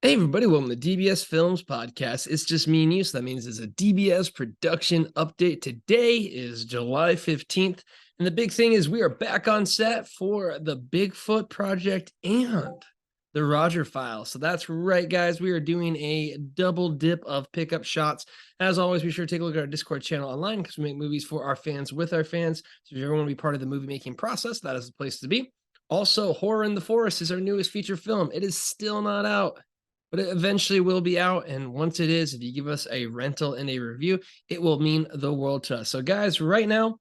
Hey everybody, welcome to DBS Films Podcast. It's just me and you, so that means it's a DBS production update. Today is July 15th, and the big thing is we are back on set for the Bigfoot Project and the Roger File. So that's right, guys. We are doing a double dip of pickup shots. As always, be sure to take a look at our Discord channel online because we make movies for our fans with our fans. So if you ever want to be part of the movie making process, that is the place to be. Also, Horror in the Forest is our newest feature film. It is still not out, but it eventually will be out. And once it is, if you give us a rental and a review, it will mean the world to us. So, guys, right now,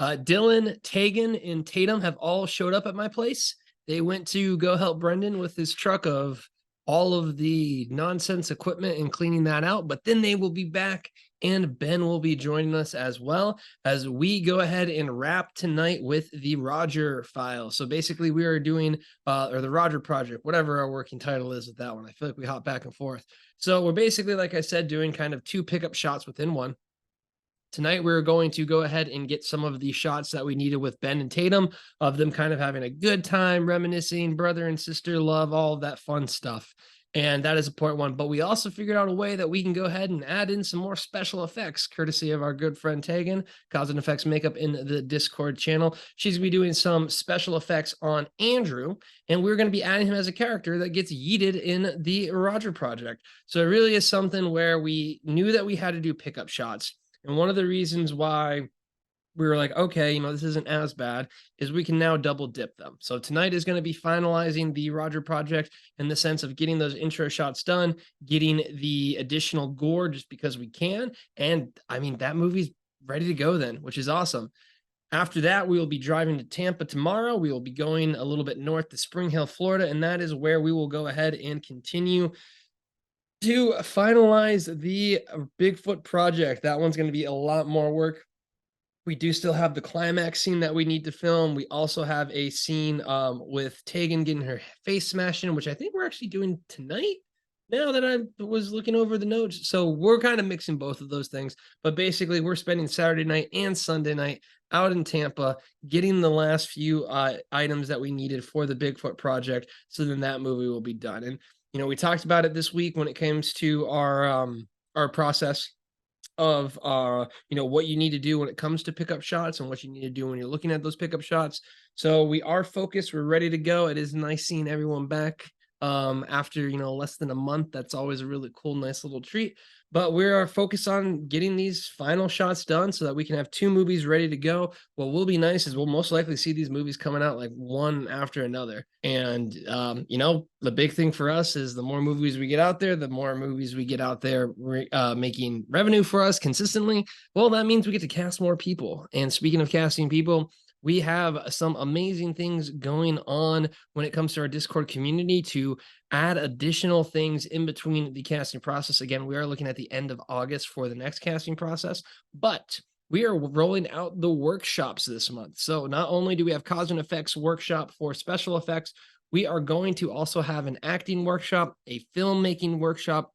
Dylan, Tegan, and Tatum have all showed up at my place. They went to go help Brendan with his truck of all of the nonsense equipment and cleaning that out. But then they will be back, and Ben will be joining us as well as we go ahead and wrap tonight with the Roger File. So basically, we are doing or the Roger Project, whatever our working title is with that one. I feel like we hop back and forth. So we're basically, like I said, doing kind of two pickup shots within one. Tonight, we're going to go ahead and get some of the shots that we needed with Ben and Tatum of them kind of having a good time, reminiscing, brother and sister love, all of that fun stuff. And that is a point one. But we also figured out a way that we can go ahead and add in some more special effects, courtesy of our good friend Tegan, Cause and Effects Makeup in the Discord channel. She's going to be doing some special effects on Andrew, and we're going to be adding him as a character that gets yeeted in the Roger Project. So it really is something where we knew that we had to do pickup shots. And one of the reasons why we were like, okay, this isn't as bad, is we can now double dip them. So tonight is going to be finalizing the Roger Project in the sense of getting those intro shots done, getting the additional gore just because we can. And I mean, that movie's ready to go then, which is awesome. After that, we will be driving to Tampa tomorrow. We will be going a little bit north to Spring Hill, Florida, and that is where we will go ahead and continue to finalize the Bigfoot Project. That one's going to be a lot more work. We do still have the climax scene that we need to film. We also have a scene with Tegan getting her face smashed in, which I think we're actually doing tonight, now that I was looking over the notes. So we're kind of mixing both of those things. But basically, we're spending Saturday night and Sunday night out in Tampa, getting the last few items that we needed for the Bigfoot Project. So then that movie will be done. And we talked about it this week when it comes to our process of what you need to do when it comes to pickup shots and what you need to do when you're looking at those pickup shots. So we are focused, we're ready to go. It is nice seeing everyone back after less than a month. That's always a really cool, nice little treat. But we are focused on getting these final shots done so that we can have two movies ready to go. What will be nice is we'll most likely see these movies coming out like one after another. And the big thing for us is the more movies we get out there, the more movies we get out there making revenue for us consistently. Well, that means we get to cast more people. And speaking of casting people, we have some amazing things going on when it comes to our Discord community to add additional things in between the casting process. Again, we are looking at the end of August for the next casting process, but we are rolling out the workshops this month. So not only do we have Cause and Effects workshop for special effects, we are going to also have an acting workshop, a filmmaking workshop,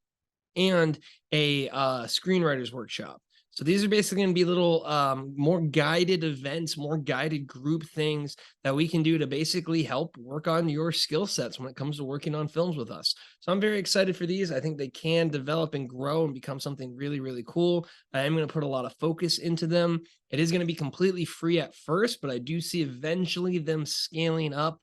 and a screenwriter's workshop. So these are basically going to be little more guided events, more guided group things that we can do to basically help work on your skill sets when it comes to working on films with us. So I'm very excited for these. I think they can develop and grow and become something really, really cool. I am going to put a lot of focus into them. It is going to be completely free at first, but I do see eventually them scaling up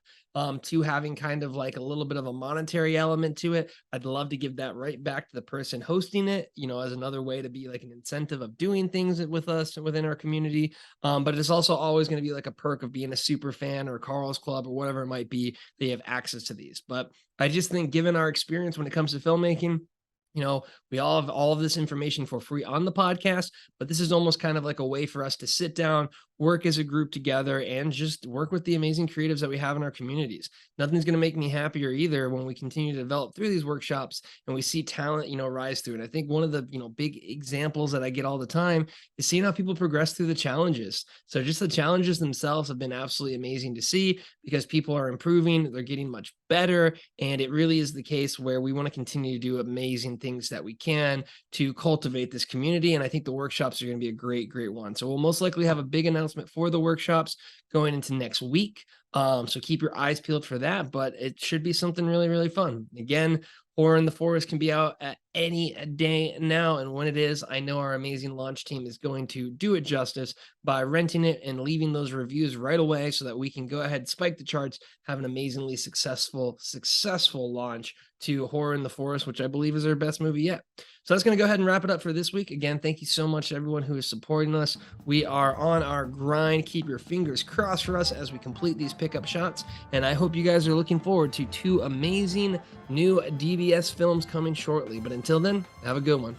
to having kind of like a little bit of a monetary element to it. I'd love to give that right back to the person hosting it, as another way to be like an incentive of doing things with us within our community. But it's also always going to be like a perk of being a super fan or Carl's Club or whatever it might be. They have access to these. But I just think given our experience when it comes to filmmaking, we all have all of this information for free on the podcast, but this is almost kind of like a way for us to sit down, work as a group together, and just work with the amazing creatives that we have in our communities. Nothing's going to make me happier either when we continue to develop through these workshops and we see talent, rise through. And I think one of the, big examples that I get all the time is seeing how people progress through the challenges. So just the challenges themselves have been absolutely amazing to see because people are improving, they're getting much better. And it really is the case where we want to continue to do amazing things that we can to cultivate this community. And I think the workshops are going to be a great, great one. So we'll most likely have a big announcement for the workshops going into next week. So keep your eyes peeled for that, but it should be something really, really fun. Again, Horror in the Forest can be out at any day now. And when it is, I know our amazing launch team is going to do it justice by renting it and leaving those reviews right away so that we can go ahead, spike the charts, have an amazingly successful launch to Horror in the Forest, which I believe is our best movie yet. So that's going to go ahead and wrap it up for this week. Again, thank you so much to everyone who is supporting us. We are on our grind. Keep your fingers crossed for us as we complete these pickup shots. And I hope you guys are looking forward to 2 amazing new DBS films coming shortly. But until then, have a good one.